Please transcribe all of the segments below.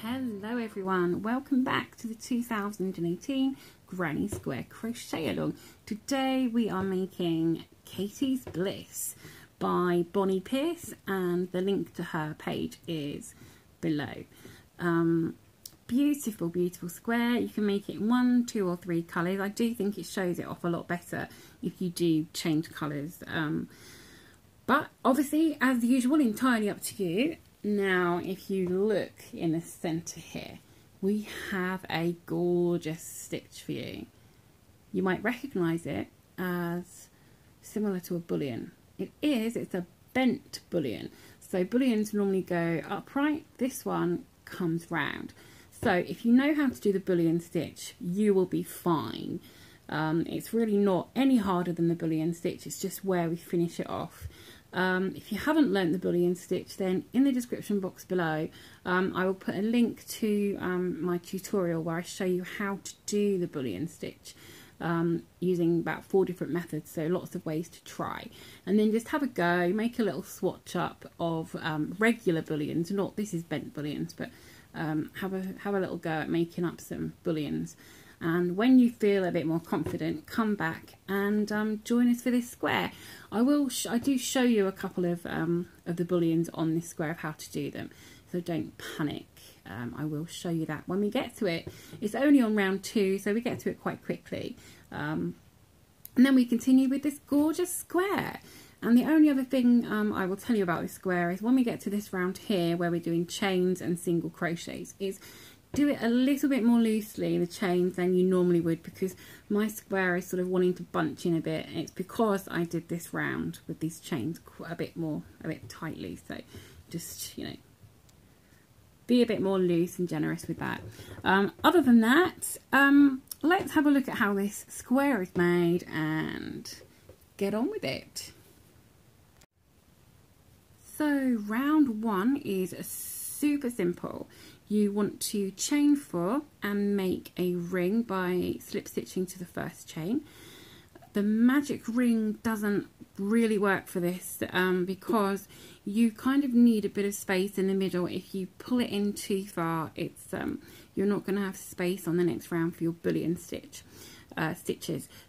Hello everyone, welcome back to the 2018 Granny Square Crochet Along. Today we are making Katie's Bliss by Bonnie Pierce, and the link to her page is below. Beautiful, beautiful square. You can make it in 1, 2 or 3 colours. I do think it shows it off a lot better if you do change colours. But obviously, as usual, entirely up to you. Now, if you look in the centre here, we have a gorgeous stitch for you. You might recognise it as similar to a bullion. It's a bent bullion. So bullions normally go upright. This one comes round. So if you know how to do the bullion stitch, you will be fine. It's really not any harder than the bullion stitch. It's just where we finish it off. If you haven't learnt the bullion stitch, then in the description box below I will put a link to my tutorial where I show you how to do the bullion stitch using about 4 different methods, so lots of ways to try. And then just have a go, make a little swatch up of regular bullions, not this is bent bullions, but have a little go at making up some bullions. And when you feel a bit more confident, come back and join us for this square. I do show you a couple of the bullions on this square of how to do them, so don't panic. I will show you that when we get to it. It's only on round 2, so we get to it quite quickly. And then we continue with this gorgeous square. And the only other thing I will tell you about this square is when we get to this round here where we're doing chains and single crochets, is do it a little bit more loosely, the chains, than you normally would, because my square is sort of wanting to bunch in a bit. And it's because I did this round with these chains a bit tightly. So just, you know, be a bit more loose and generous with that. Other than that, let's have a look at how this square is made and get on with it. So round 1 is super simple. You want to chain 4 and make a ring by slip stitching to the first chain. The magic ring doesn't really work for this because you kind of need a bit of space in the middle. If you pull it in too far, it's you're not going to have space on the next round for your bullion stitches.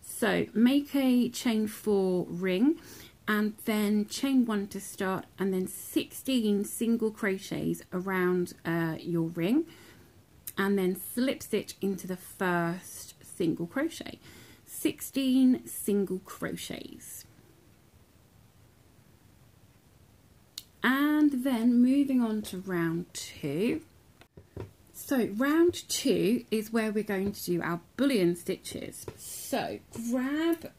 So make a chain 4 ring, and then chain 1 to start, and then 16 single crochets around your ring, and then slip stitch into the first single crochet. 16 single crochets. And then moving on to round 2. So round 2 is where we're going to do our bullion stitches. So grab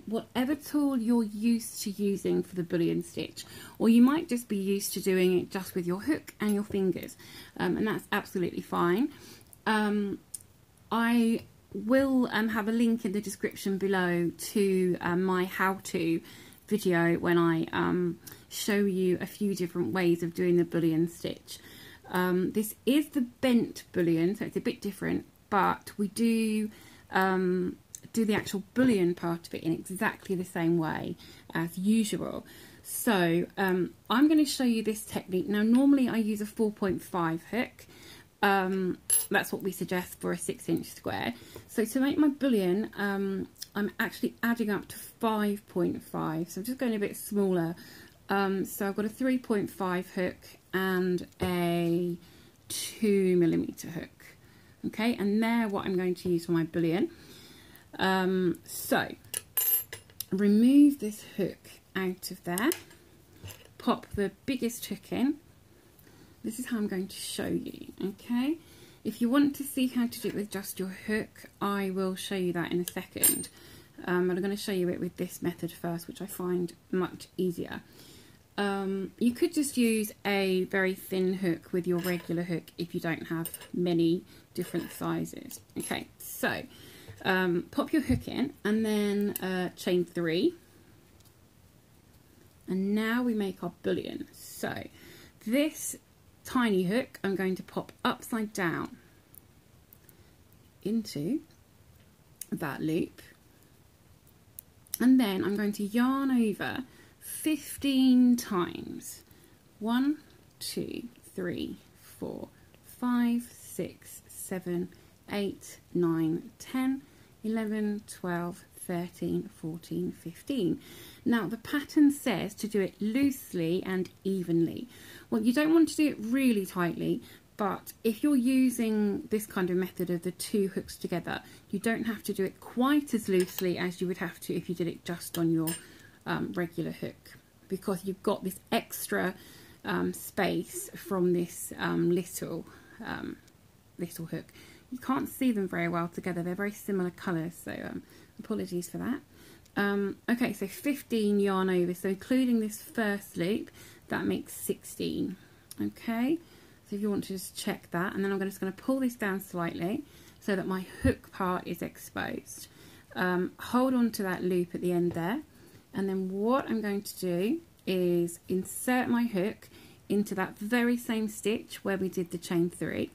whatever tool you're used to using for the bullion stitch, or you might just be used to doing it just with your hook and your fingers, and that's absolutely fine. I will have a link in the description below to my how-to video when I show you a few different ways of doing the bullion stitch. This is the bent bullion, so it's a bit different, but we do the actual bullion part of it in exactly the same way as usual. So I'm going to show you this technique. Now normally I use a 4.5 hook. That's what we suggest for a 6-inch square. So to make my bullion, I'm actually adding up to 5.5, so I'm just going a bit smaller. So I've got a 3.5 hook and a 2mm hook. Okay, and they're what I'm going to use for my bullion. So remove this hook out of there, pop the biggest hook in. This is how I'm going to show you. Okay, if you want to see how to do it with just your hook, I will show you that in a second. But I'm going to show you it with this method first, which I find much easier. You could just use a very thin hook with your regular hook if you don't have many different sizes. Okay, so pop your hook in and then chain 3, and now we make our bullion. So this tiny hook I'm going to pop upside down into that loop, and then I'm going to yarn over 15 times. 1, 2, 3, 4, 5, 6, 7, 8, 9, 10, 11, 12, 13, 14, 15. Now the pattern says to do it loosely and evenly. Well, you don't want to do it really tightly, but if you're using this kind of method of the two hooks together, you don't have to do it quite as loosely as you would have to if you did it just on your regular hook, because you've got this extra space from this little hook. You can't see them very well together. They're very similar colours, so apologies for that. Okay, so 15 yarn over, so including this first loop, that makes 16. Okay, so if you want to just check that, and then I'm just going to pull this down slightly so that my hook part is exposed. Hold on to that loop at the end there, and then what I'm going to do is insert my hook into that very same stitch where we did the chain 3.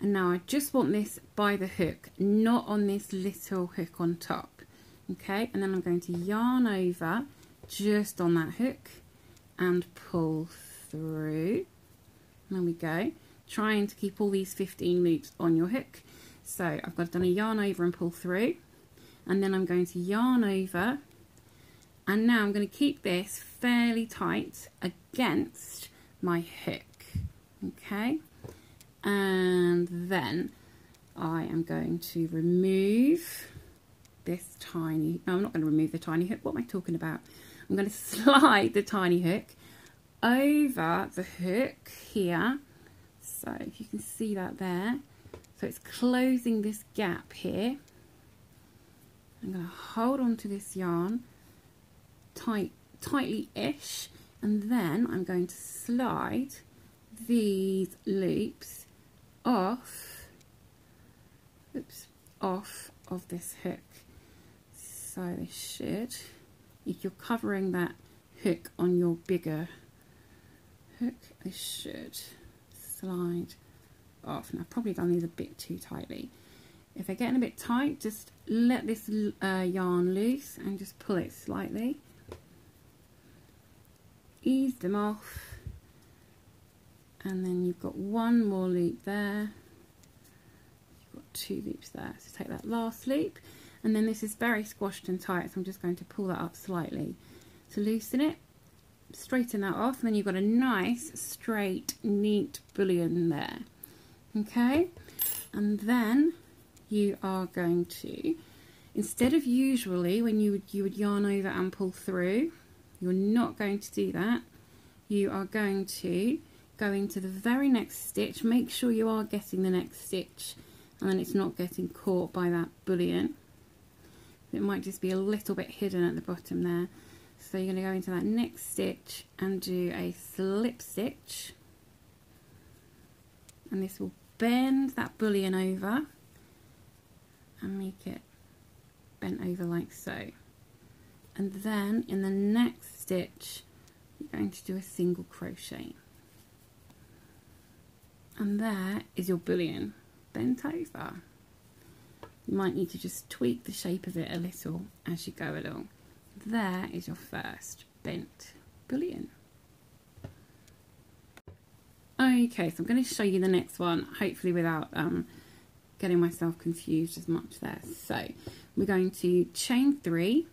And now I just want this by the hook, not on this little hook on top. Okay, and then I'm going to yarn over just on that hook and pull through. There we go. Trying to keep all these 15 loops on your hook. So I've done a yarn over and pull through, and then I'm going to yarn over, and now I'm going to keep this fairly tight against my hook. Okay, and then I am going to remove this tiny, no, I'm not going to remove the tiny hook, what am I talking about? I'm going to slide the tiny hook over the hook here, so if you can see that there, so it's closing this gap here. I'm going to hold on to this yarn tightly-ish, and then I'm going to slide these loops off of this hook. So they should, if you're covering that hook on your bigger hook, they should slide off. Now I've probably done these a bit too tightly. If they're getting a bit tight, just let this yarn loose and just pull it slightly. Ease them off, and then you've got one more loop there. You've got 2 loops there. So take that last loop, and then this is very squashed and tight, so I'm just going to pull that up slightly to loosen it. Straighten that off, and then you've got a nice, straight, neat bullion there. Okay, and then you are going to, instead of usually when you would yarn over and pull through, you're not going to do that. You are going to go into the very next stitch. Make sure you are getting the next stitch, and then it's not getting caught by that bullion. It might just be a little bit hidden at the bottom there. So you're going to go into that next stitch and do a slip stitch, and this will bend that bullion over and make it bent over like so. And then in the next stitch you're going to do a single crochet, and there is your bullion bent over. You might need to just tweak the shape of it a little as you go along. There is your first bent bullion. Okay, so I'm going to show you the next one, hopefully without getting myself confused as much there. So we're going to chain 3,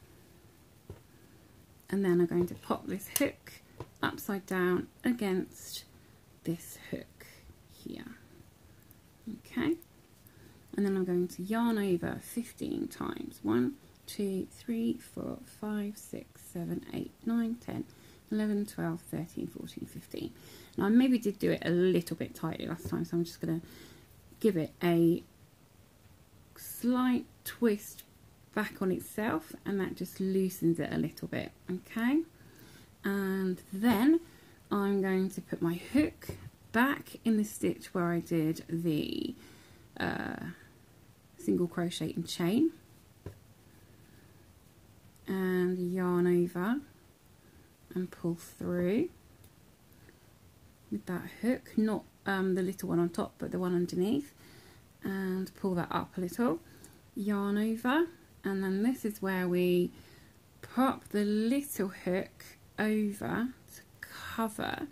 and then I'm going to pop this hook upside down against this hook here. Okay, and then I'm going to yarn over 15 times. 1, 2, 3, 4, 5, 6, 7, 8, 9, 10, 11, 12, 13, 14, 15. Now I maybe did do it a little bit tightly last time, so I'm just going to give it a slight twist back on itself, and that just loosens it a little bit. Okay, and then I'm going to put my hook back in the stitch where I did the single crochet and chain, and yarn over and pull through with that hook, not the little one on top but the one underneath, and pull that up a little, yarn over, and then this is where we pop the little hook over to cover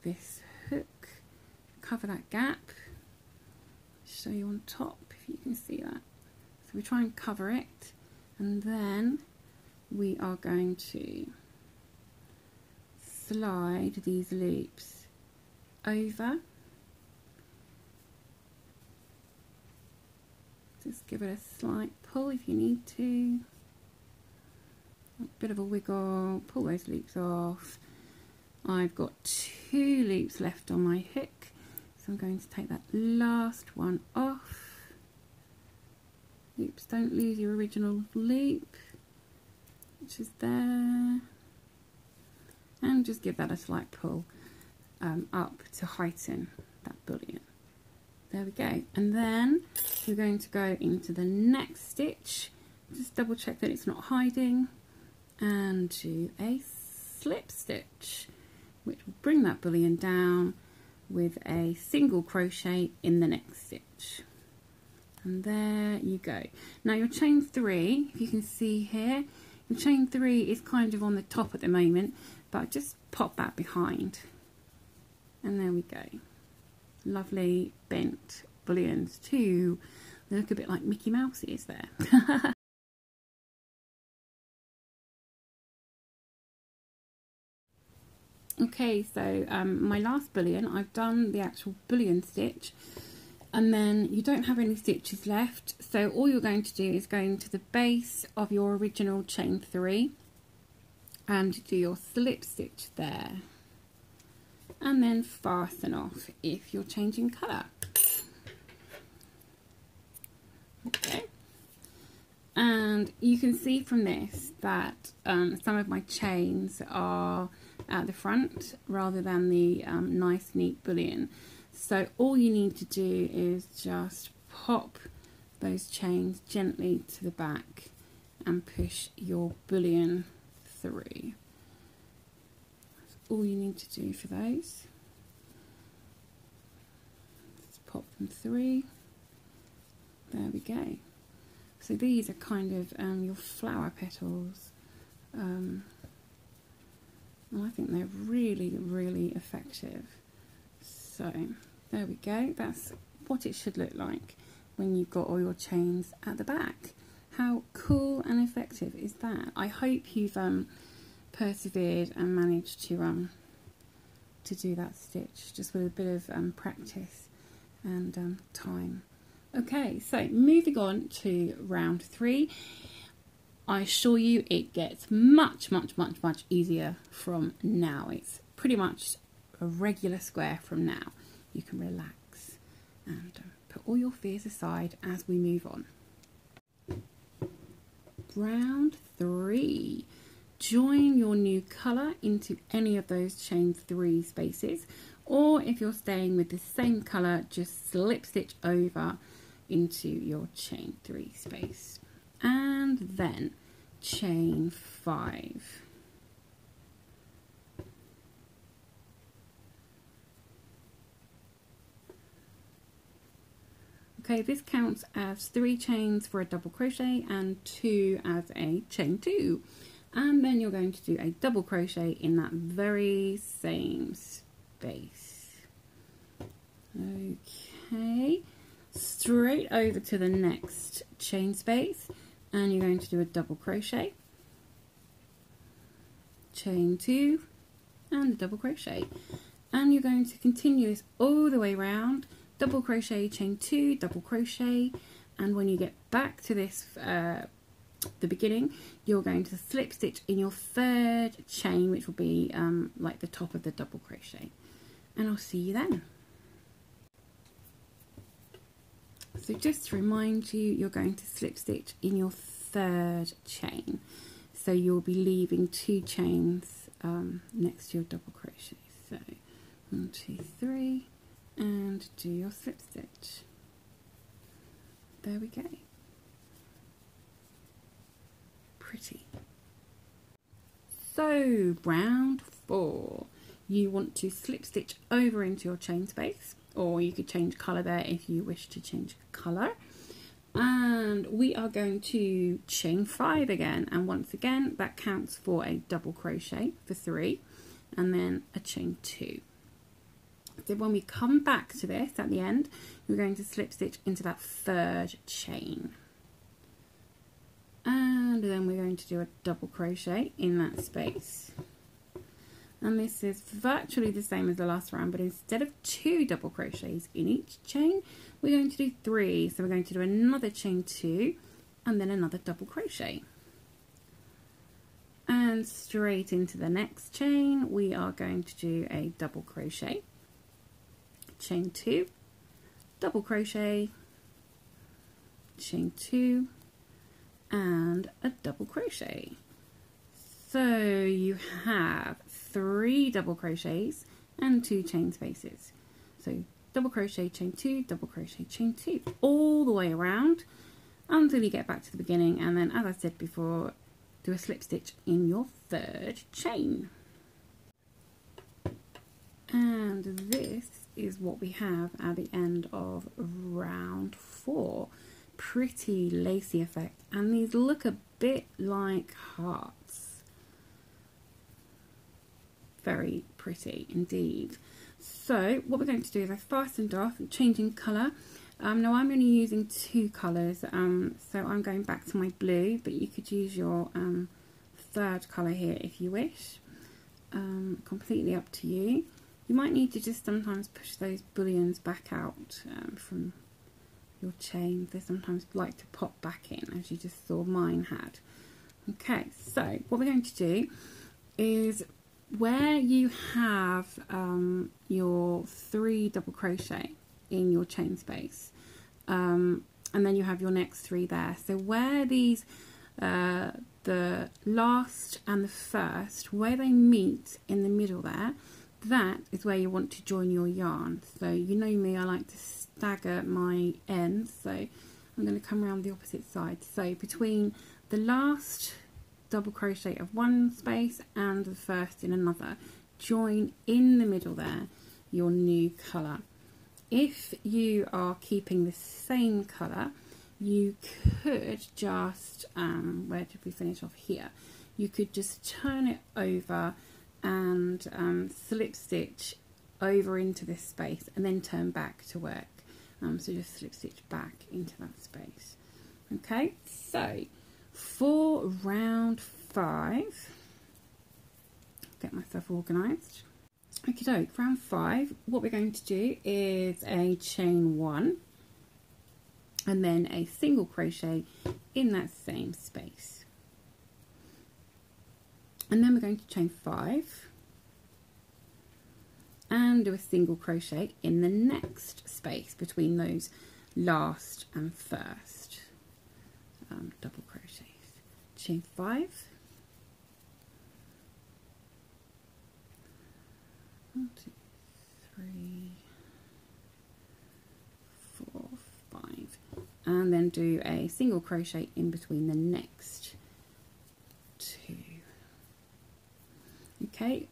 this hook cover that gap. Show you on top if you can see that. So we try and cover it, and then we are going to slide these loops over. Just give it a slight pull if you need to. A bit of a wiggle, pull those loops off. I've got 2 loops left on my hook, so I'm going to take that last one off. Oops, don't lose your original loop, which is there. And just give that a slight pull up to heighten that bullion. There we go. And then we're going to go into the next stitch. Just double check that it's not hiding, and do a slip stitch, which will bring that bullion down with a single crochet in the next stitch. And there you go. Now your chain 3, if you can see here, your chain 3 is kind of on the top at the moment, but just pop that behind. And there we go. Lovely bent bullions too. They look a bit like Mickey Mouse ears there. Okay, so my last bullion, I've done the actual bullion stitch, and then you don't have any stitches left, so all you're going to do is go into the base of your original chain 3 and do your slip stitch there, and then fasten off if you're changing colour. Okay, and you can see from this that some of my chains are at the front rather than the nice neat bullion. So all you need to do is just pop those chains gently to the back and push your bullion through. That's all you need to do for those. Just pop them through. There we go. So these are kind of your flower petals. I think they're really, really effective. So there we go. That's what it should look like when you've got all your chains at the back. How cool and effective is that? I hope you've persevered and managed to do that stitch just with a bit of practice and time. Okay, so moving on to round 3. I assure you it gets much easier from now. It's pretty much a regular square from now. You can relax and put all your fears aside as we move on. Round 3. Join your new colour into any of those chain 3 spaces, or if you're staying with the same colour, just slip stitch over into your chain 3 space. And then chain 5. Okay, this counts as 3 chains for a double crochet and 2 as a chain 2. And then you're going to do a double crochet in that very same space. Okay, straight over to the next chain space, and you're going to do a double crochet, chain 2 and a double crochet, and you're going to continue this all the way around. Double crochet, chain 2, double crochet, and when you get back to this the beginning, you're going to slip stitch in your 3rd chain, which will be like the top of the double crochet, and I'll see you then. So just to remind you, you're going to slip stitch in your 3rd chain, so you'll be leaving 2 chains next to your double crochet. So 1, 2, 3, and do your slip stitch. There we go. Pretty. So round 4, you want to slip stitch over into your chain space, or you could change colour there if you wish to change colour. And we are going to chain 5 again, and once again that counts for a double crochet for 3 and then a chain 2. So when we come back to this at the end, we're going to slip stitch into that third chain. And then we're going to do a double crochet in that space. And this is virtually the same as the last round, but instead of 2 double crochets in each chain, we're going to do 3. So we're going to do another chain 2 and then another double crochet. And straight into the next chain, we are going to do a double crochet, chain 2, double crochet, chain 2, and a double crochet. So you have 3 double crochets and 2 chain spaces. So double crochet, chain 2, double crochet, chain 2, all the way around until you get back to the beginning, and then, as I said before, do a slip stitch in your third chain. And this is what we have at the end of round 4. Pretty lacy effect, and these look a bit like hearts. Very pretty indeed. So what we're going to do is I fastened off, changing colour. Now I'm only using 2 colours, so I'm going back to my blue, but you could use your third colour here if you wish. Completely up to you. You might need to just sometimes push those bullions back out from your chain. They sometimes like to pop back in, as you just saw mine had. Okay, so what we're going to do is, where you have your 3 double crochet in your chain space, and then you have your next 3 there, so where these the last and the first, where they meet in the middle there, that is where you want to join your yarn. So you know me, I like to stagger my ends, so I'm going to come around the opposite side. So between the last double crochet of one space and the first in another, join in the middle there your new colour. If you are keeping the same colour, you could just, where did we finish off here? You could just turn it over and slip stitch over into this space and then turn back to work. So just slip stitch back into that space. Okay, so for round 5, get myself organised. Okay, so round 5, what we're going to do is a chain 1 and then a single crochet in that same space. And then we're going to chain 5 and do a single crochet in the next space between those last and first double crochets. Chain 5, 1, 2, 3, 4, 5, and then do a single crochet in between the next 2. Okay,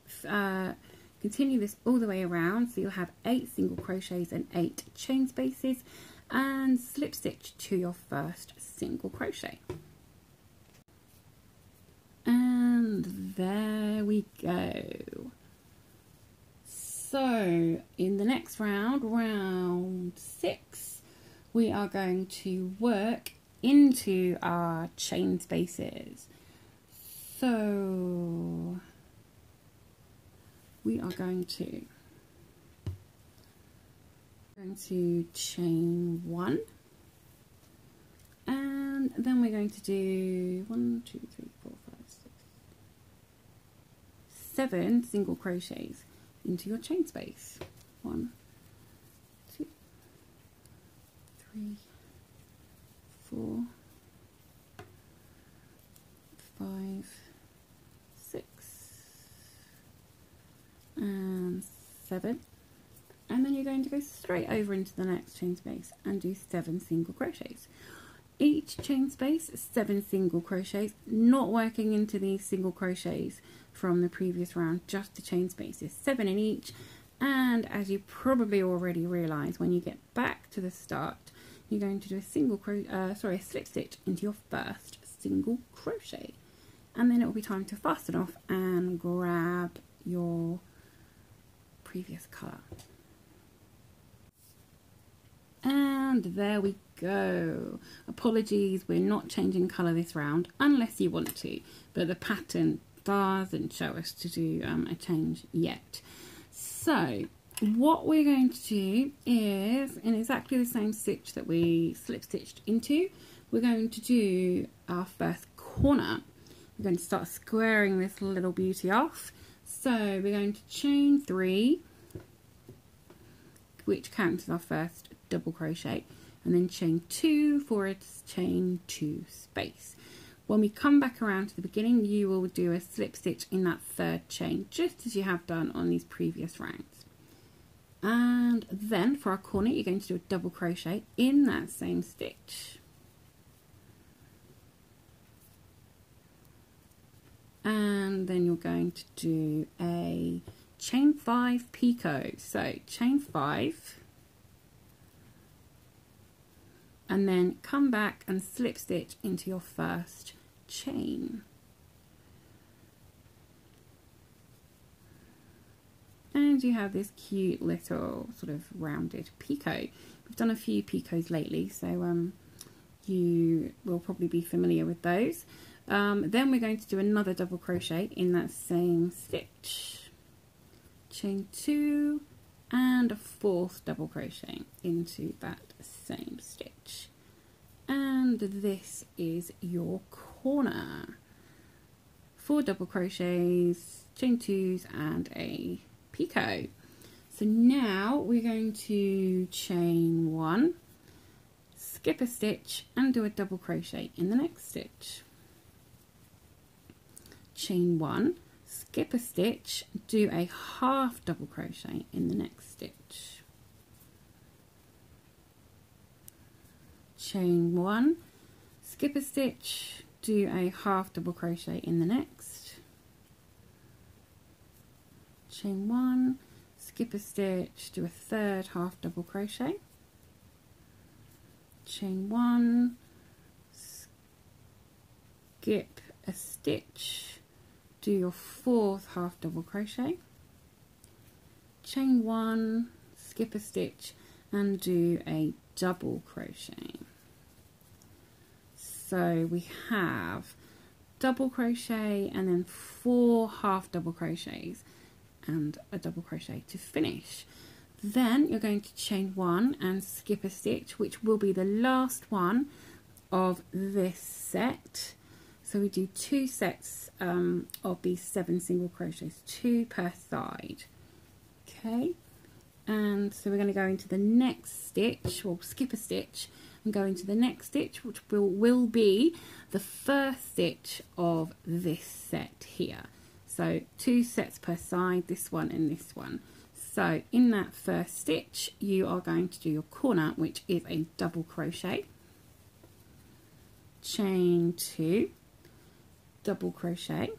continue this all the way around, so you'll have 8 single crochets and 8 chain spaces, and slip stitch to your first single crochet. And there we go. So in the next round, round 6, we are going to work into our chain spaces. So we are going to chain 1, and then we're going to do 1, 2, 3, 4, 5, 6, 7 single crochets into your chain space. 1, 2, 3, 4, 5, 6, and 7, and then you're going to go straight over into the next chain space and do 7 single crochets. Each chain space, 7 single crochets, not working into these single crochets from the previous round, just the chain spaces, 7 in each. And as you probably already realise, when you get back to the start, you're going to do a slip stitch into your first single crochet, and then it will be time to fasten off and grab your previous colour. And there we go. Apologies, we're not changing colour this round unless you want to, but the pattern doesn't show us to do a change yet. So what we're going to do is, in exactly the same stitch that we slip stitched into, we're going to do our first corner. We're going to start squaring this little beauty off. So we're going to chain 3, which counts as our first double crochet, and then chain 2 for its chain 2 space. When we come back around to the beginning, you will do a slip stitch in that 3rd chain, just as you have done on these previous rounds. And then for our corner, you're going to do a double crochet in that same stitch. And then you're going to do a chain 5 picot. So chain 5, and then come back and slip stitch into your first chain. And you have this cute little sort of rounded picot. We've done a few picots lately, so you will probably be familiar with those. Then we're going to do another double crochet in that same stitch. Chain 2 and a 4th double crochet into that same stitch. And this is your corner. 4 double crochets, chain 2s and a picot. So now we're going to chain 1, skip a stitch and do a double crochet in the next stitch. Chain 1, skip a stitch, do a half double crochet in the next stitch. Chain 1, skip a stitch, do a half double crochet in the next. Chain 1, skip a stitch, do a 3rd half double crochet. Chain 1, skip a stitch, do your 4th half double crochet, chain 1, skip a stitch and do a double crochet. So we have double crochet and then 4 half double crochets and a double crochet to finish. Then you're going to chain 1 and skip a stitch, which will be the last one of this set. So we do 2 sets of these 7 single crochets, 2 per side. Okay, and so we're going to go into the next stitch, or skip a stitch and go into the next stitch, which will be the first stitch of this set here. So 2 sets per side, this one and this one. So in that first stitch, you are going to do your corner, which is a double crochet, chain 2, double crochet,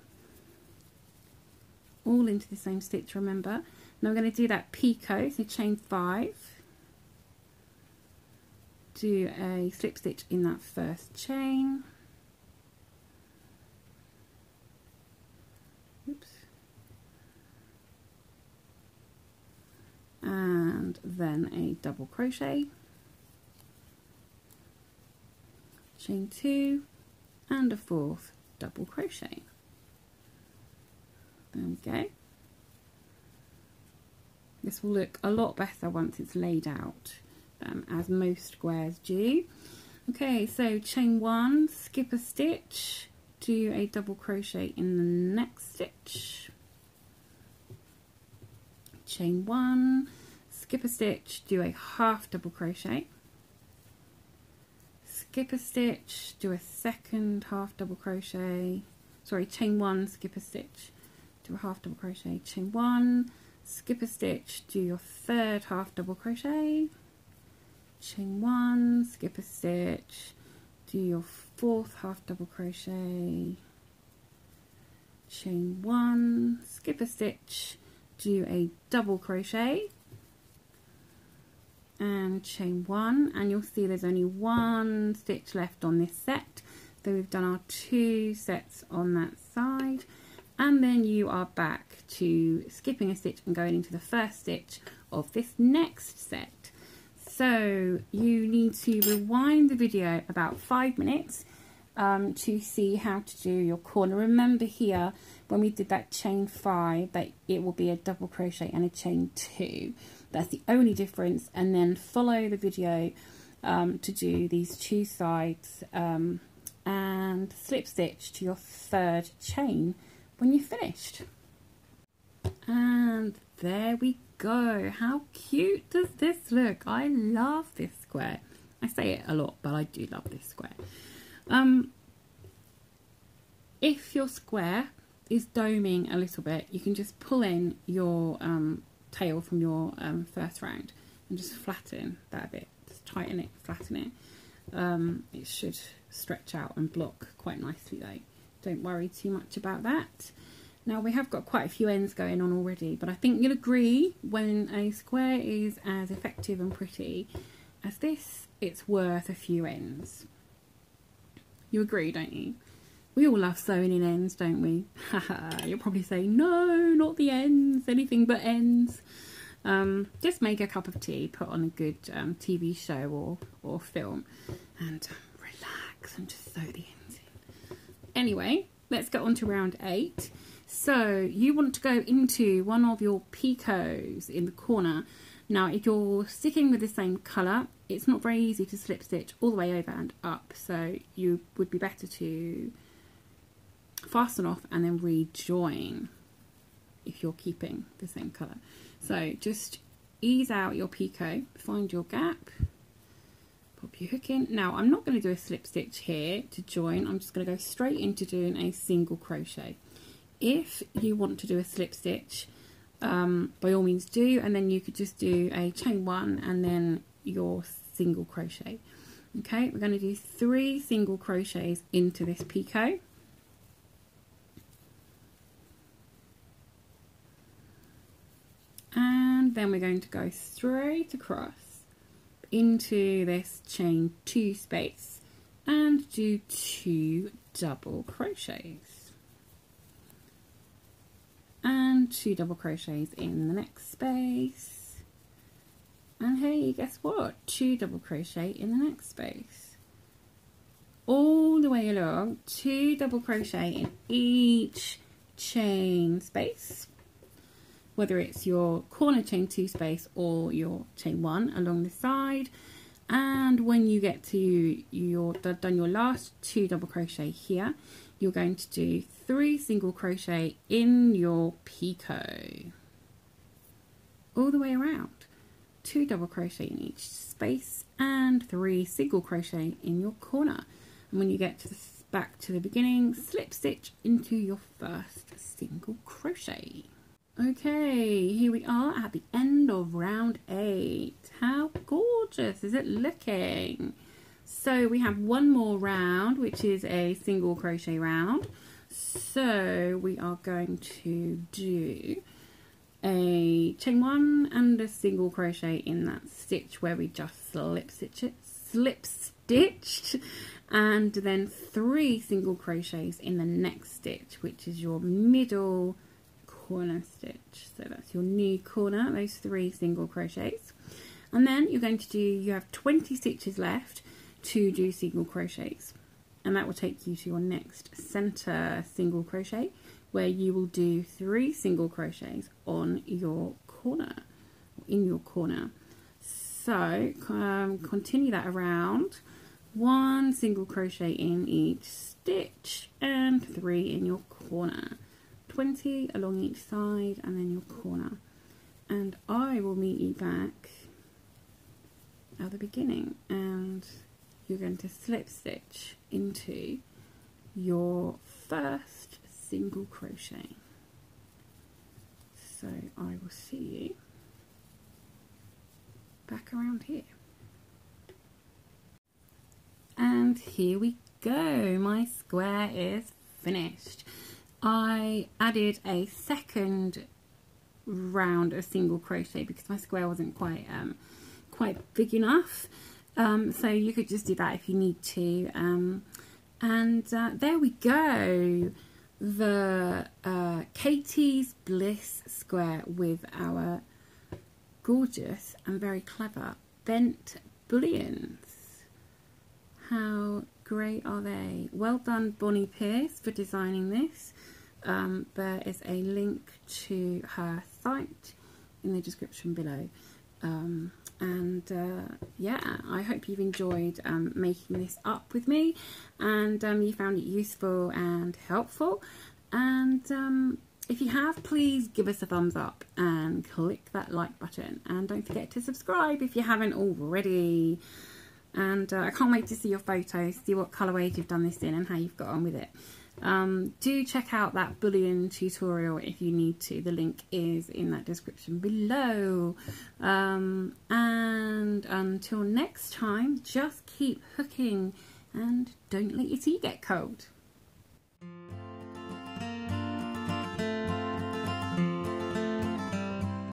all into the same stitch, remember. Now we're going to do that picot, so chain 5, do a slip stitch in that first chain, oops, and then a double crochet, chain 2 and a 4th double crochet. There we go. This will look a lot better once it's laid out, as most squares do. Okay, so chain 1, skip a stitch, do a double crochet in the next stitch, chain 1, skip a stitch, do a half double crochet, skip a stitch, do a 2nd half double crochet, sorry, chain 1, skip a stitch, do a half double crochet, chain 1, skip a stitch, do your 3rd half double crochet, chain 1, skip a stitch, do your 4th half double crochet, chain 1, skip a stitch, do a double crochet and chain 1, and you'll see there's only 1 stitch left on this set, so we've done our 2 sets on that side. And then you are back to skipping a stitch and going into the first stitch of this next set. So you need to rewind the video about 5 minutes to see how to do your corner. Remember here when we did that chain 5 that it will be a double crochet and a chain 2. That's the only difference. And then follow the video to do these 2 sides and slip stitch to your 3rd chain when you're finished. And there we go. How cute does this look? I love this square. I say it a lot, but I do love this square. If your square is doming a little bit, you can just pull in your tail from your first round and just flatten that a bit. Just tighten it, flatten it. It should stretch out and block quite nicely though. Don't worry too much about that. Now we have got quite a few ends going on already, but I think you'll agree when a square is as effective and pretty as this, it's worth a few ends. You agree, don't you? We all love sewing in ends, don't we? Haha, you'll probably say, no, not the ends, anything but ends. Just make a cup of tea, put on a good TV show or film, and relax and just sew the ends in. Anyway, let's get on to round 8. So you want to go into one of your picots in the corner. Now if you're sticking with the same colour, it's not very easy to slip stitch all the way over and up, so you would be better to fasten off and then rejoin if you're keeping the same colour. So just ease out your picot, find your gap, pop your hook in. Now I'm not going to do a slip stitch here to join, I'm just going to go straight into doing a single crochet. If you want to do a slip stitch, by all means do, and then you could just do a chain 1 and then your single crochet. Okay, we're going to do 3 single crochets into this picot. And then we're going to go straight across into this chain 2 space and do 2 double crochets. And 2 double crochets in the next space. And hey, guess what? 2 double crochet in the next space. All the way along, 2 double crochet in each chain space. Whether it's your corner chain 2 space or your chain 1 along the side. And when you get to done your last 2 double crochet here, you're going to do 3 single crochet in your picot all the way around, 2 double crochet in each space and 3 single crochet in your corner. And when you get to back to the beginning, slip stitch into your first single crochet. Okay, here we are at the end of round 8. How gorgeous is it looking? So we have one more round, which is a single crochet round. So we are going to do a chain 1 and a single crochet in that stitch where we just slip stitched, and then 3 single crochets in the next stitch, which is your middle corner stitch. So that's your new corner, those 3 single crochets. And then you're going to do, you have 20 stitches left to do single crochets, and that will take you to your next center single crochet where you will do 3 single crochets on your corner, in your corner. So continue that around, 1 single crochet in each stitch and 3 in your corner, 20 along each side and then your corner. And I will meet you back at the beginning, and you're going to slip stitch into your first single crochet. So I will see you back around here. And here we go, my square is finished. I added a second round of single crochet because my square wasn't quite big enough, so you could just do that if you need to, and there we go, the Katie's Bliss square with our gorgeous and very clever bent bullions. How great are they? Well done, Bonnie Pierce, for designing this. There is a link to her site in the description below. Yeah, I hope you've enjoyed making this up with me, and you found it useful and helpful. And if you have, please give us a thumbs up and click that like button, and don't forget to subscribe if you haven't already. And I can't wait to see your photos, see what colourways you've done this in and how you've got on with it. Do check out that bullion tutorial if you need to. The link is in that description below. And until next time, just keep hooking and don't let your tea get cold.